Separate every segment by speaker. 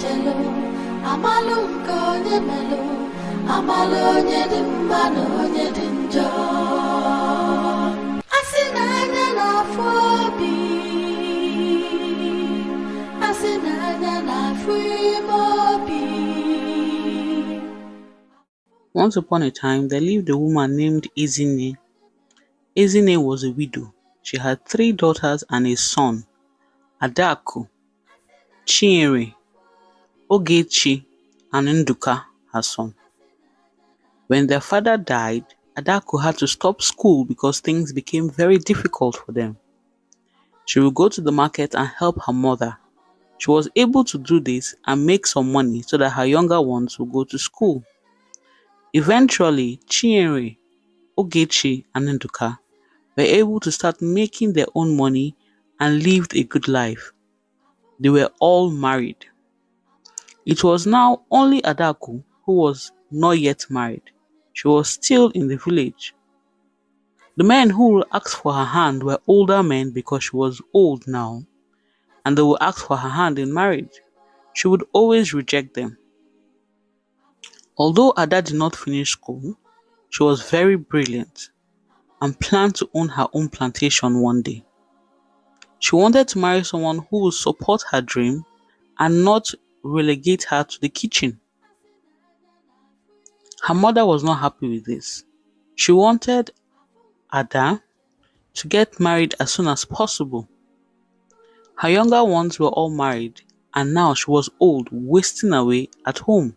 Speaker 1: chelo, amalu nke onye melo, amalu onye dị mma na onye dị njọ. Asị na anya na-afụ obi, asị na anya na-afụ ime obi.
Speaker 2: Once upon a time, there lived a woman named Ezine. Ezine was a widow. She had 3 daughters and a son, Adaku, Chinyere, Ogechi, and Nduka, her son. When their father died, Adaku had to stop school because things became very difficult for them. She would go to the market and help her mother. She was able to do this and make some money so that her younger ones would go to school. Eventually, Chinyere, Ogechi, and Nduka were able to start making their own money and lived a good life. They were all married. It was now only Adaku who was not yet married. She was still in the village. The men who would ask for her hand were older men because she was old now, and they would ask for her hand in marriage. She would always reject them. Although Ada did not finish school, she was very brilliant and planned to own her own plantation one day. She wanted to marry someone who would support her dream and not relegate her to the kitchen. Her mother was not happy with this. She wanted Ada to get married as soon as possible. Her younger ones were all married, and now she was old, wasting away at home.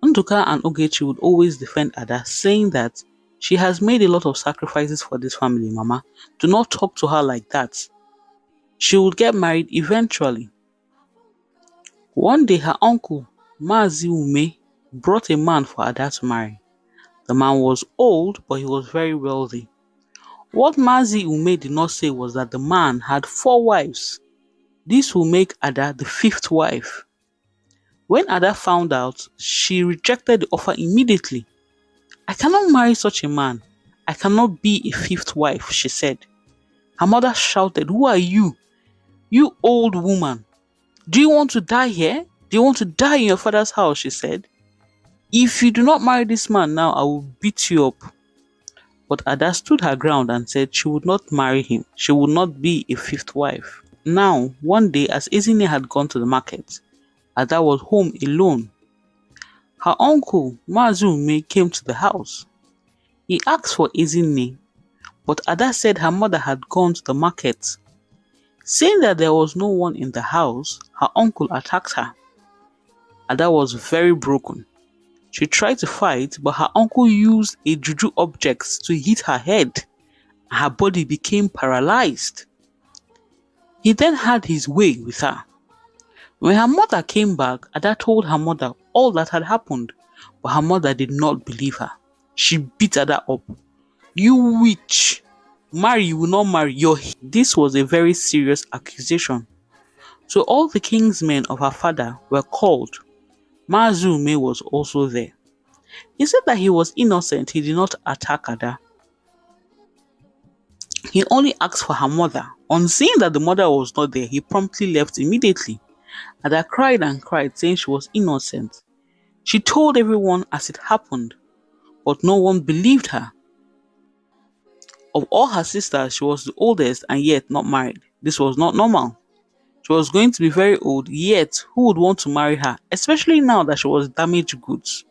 Speaker 2: Nduka and Ogechi would always defend Ada, saying that she has made a lot of sacrifices for this family, Mama. Do not talk to her like that. She would get married eventually. One day, her uncle, Mazi Ume, brought a man for Ada to marry. The man was old, but he was very wealthy. What Mazi Ume did not say was that the man had 4 wives. This will make Ada the 5th wife. When Ada found out, she rejected the offer immediately. I cannot marry such a man. I cannot be a 5th wife, she said. Her mother shouted, "Who are you? You old woman. Do you want to die here? Do you want to die in your father's house?" she said. "If you do not marry this man now, I will beat you up." But Ada stood her ground and said she would not marry him. She would not be a 5th wife. Now, one day, as Ezine had gone to the market, Ada was home alone. Her uncle, Mazume, came to the house. He asked for Ezine, but Ada said her mother had gone to the market. Saying that there was no one in the house, her uncle attacked her. Ada was very broken. She tried to fight, but her uncle used a juju object to hit her head, and her body became paralyzed. He then had his way with her. When her mother came back, Ada told her mother all that had happened, but her mother did not believe her. She beat Ada up. "You witch! Marry, you will not marry. This was a very serious accusation. So all the king's men of her father were called. Mazume was also there. He said that he was innocent. He did not attack Ada. He only asked for her mother. On seeing that the mother was not there, he promptly left immediately. Ada cried and cried, saying she was innocent. She told everyone as it happened, but no one believed her. Of all her sisters, she was the oldest and yet not married. This was not normal. She was going to be very old, yet who would want to marry her, especially now that she was damaged goods?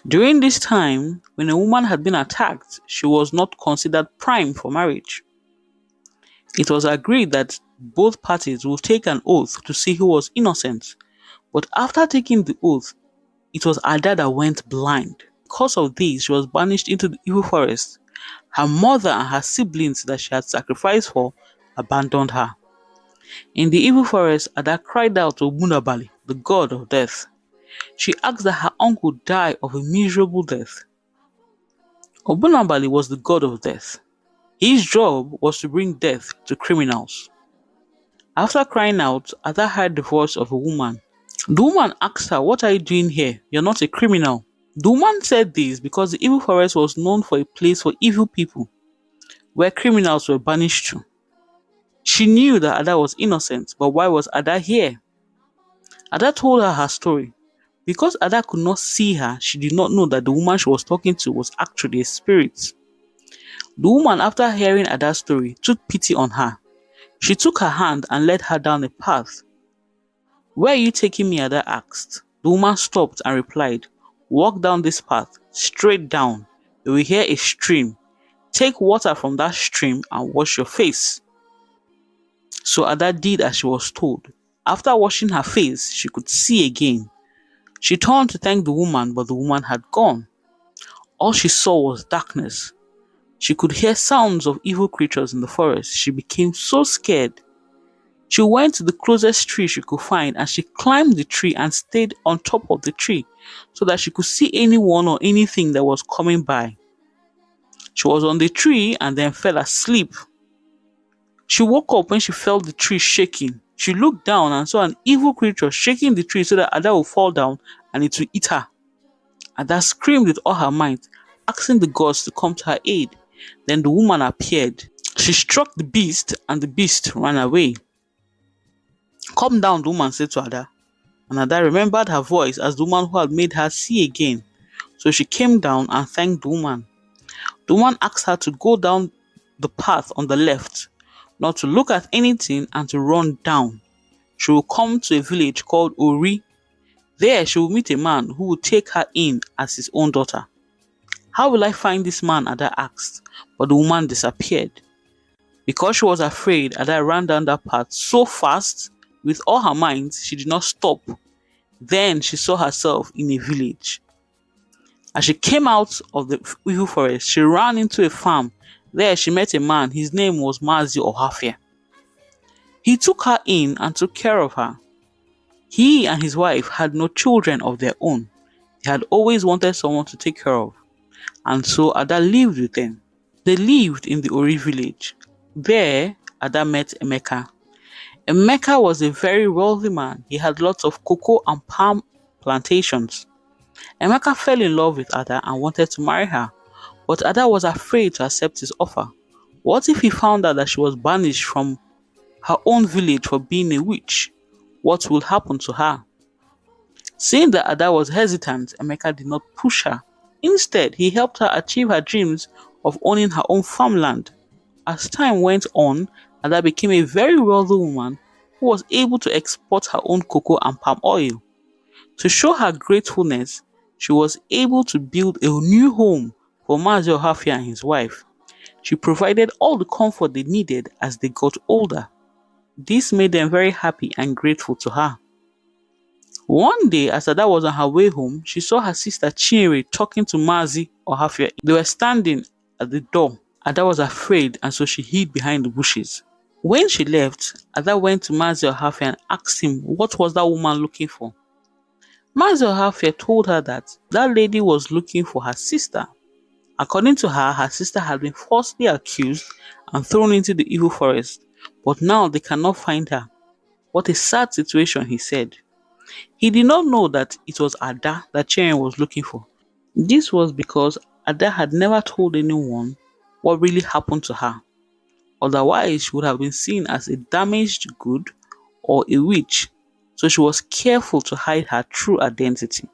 Speaker 2: During this time, when a woman had been attacked, she was not considered prime for marriage. It was agreed that both parties would take an oath to see who was innocent, but after taking the oath, it was Ada that went blind. Because of this, she was banished into the evil forest. Her mother and her siblings that she had sacrificed for abandoned her. In the evil forest, Ada cried out to Obunabali, the god of death. She asked that her uncle die of a miserable death. Obunabali was the god of death. His job was to bring death to criminals. After crying out, Ada heard the voice of a woman. The woman asked her, "What are you doing here? You're not a criminal." The woman said this because the evil forest was known for a place for evil people, where criminals were banished to. She knew that Ada was innocent, but why was Ada here? Ada told her story. Because Ada could not see her, she did not know that the woman she was talking to was actually a spirit. The woman, after hearing Ada's story, took pity on her. She took her hand and led her down a path. "Where are you taking me?" Ada asked. The woman stopped and replied, "Walk down this path, straight down. You will hear a stream. Take water from that stream and wash your face." So Ada did as she was told. After washing her face, she could see again. She turned to thank the woman, but the woman had gone. All she saw was darkness. She could hear sounds of evil creatures in the forest. She became so scared. She went to the closest tree she could find and she climbed the tree and stayed on top of the tree so that she could see anyone or anything that was coming by. She was on the tree and then fell asleep. She woke up when she felt the tree shaking. She looked down and saw an evil creature shaking the tree so that Ada would fall down and it would eat her. Ada screamed with all her might, asking the gods to come to her aid. Then the woman appeared. She struck the beast and the beast ran away. "Come down," the woman said to Ada. And Ada remembered her voice as the woman who had made her see again. So she came down and thanked the woman. The woman asked her to go down the path on the left, not to look at anything and to run down. She will come to a village called Ori. There she will meet a man who will take her in as his own daughter. "How will I find this man?" Ada asked, but the woman disappeared. Because she was afraid, Ada ran down that path so fast, with all her might, she did not stop. Then she saw herself in a village. As she came out of the evil forest, she ran into a farm. There she met a man. His name was Mazi Ohafia. He took her in and took care of her. He and his wife had no children of their own. They had always wanted someone to take care of, and so Ada lived with them. They lived in the Ori village. There, Ada met Emeka. Emeka was a very wealthy man. He had lots of cocoa and palm plantations. Emeka fell in love with Ada and wanted to marry her, but Ada was afraid to accept his offer. What if he found out that she was banished from her own village for being a witch? What would happen to her? Seeing that Ada was hesitant, Emeka did not push her. Instead, he helped her achieve her dreams of owning her own farmland. As time went on, Ada became a very wealthy woman who was able to export her own cocoa and palm oil. To show her gratefulness, she was able to build a new home for Mazi Ohafia and his wife. She provided all the comfort they needed as they got older. This made them very happy and grateful to her. One day, as Ada was on her way home, she saw her sister Chinere talking to Mazi Ohafia. They were standing at the door. Ada was afraid and so she hid behind the bushes. When she left, Ada went to Mazi Ohafia and asked him what was that woman looking for. Mazi Ohafia told her that that lady was looking for her sister. According to her, her sister had been falsely accused and thrown into the evil forest, but now they cannot find her. What a sad situation, he said. He did not know that it was Ada that Chinere was looking for. This was because Ada had never told anyone what really happened to her. Otherwise, she would have been seen as a damaged good or a witch, so she was careful to hide her true identity.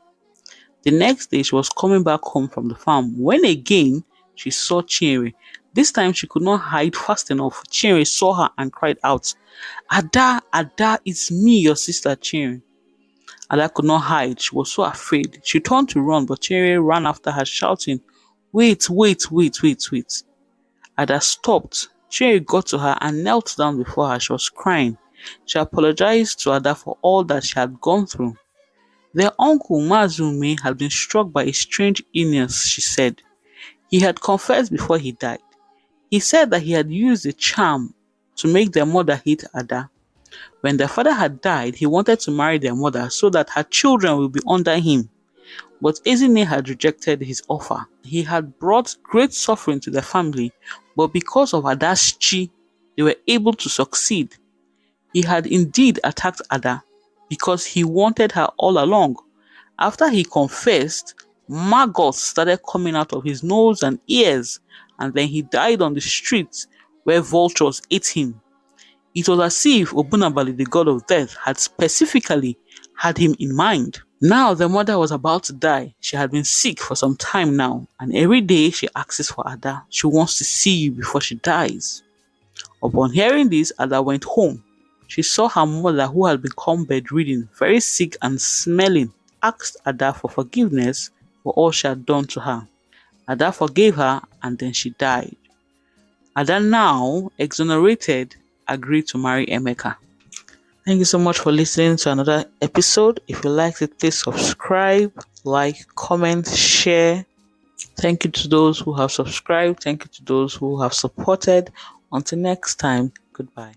Speaker 2: The next day, she was coming back home from the farm when again she saw Chinere. This time, she could not hide fast enough. Chinere saw her and cried out, "Ada, Ada, it's me, your sister Chinere." Ada could not hide. She was so afraid. She turned to run, but Chinere ran after her, shouting, "Wait, wait, wait, wait, wait." Ada stopped. Chinere got to her and knelt down before her. She was crying. She apologized to Ada for all that she had gone through. Their uncle Mazume had been struck by a strange illness, she said. He had confessed before he died. He said that he had used a charm to make their mother hate Ada. When their father had died, he wanted to marry their mother so that her children would be under him. But Ezine had rejected his offer. He had brought great suffering to their family, but because of Ada's chi, they were able to succeed. He had indeed attacked Ada because he wanted her all along. After he confessed, maggots started coming out of his nose and ears, and then he died on the streets where vultures ate him. It was as if Obunabali, the god of death, had specifically had him in mind. Now the mother was about to die. She had been sick for some time now, and every day she asks for Ada. She wants to see you before she dies. Upon hearing this, Ada went home. She saw her mother, who had become bedridden, very sick and smelling, asked Ada for forgiveness for all she had done to her. Ada forgave her, and then she died. Ada, now exonerated, agreed to marry Emeka. Thank you so much for listening to another episode. If you liked it, please subscribe, like, comment, share. Thank you to those who have subscribed. Thank you to those who have supported. Until next time, goodbye.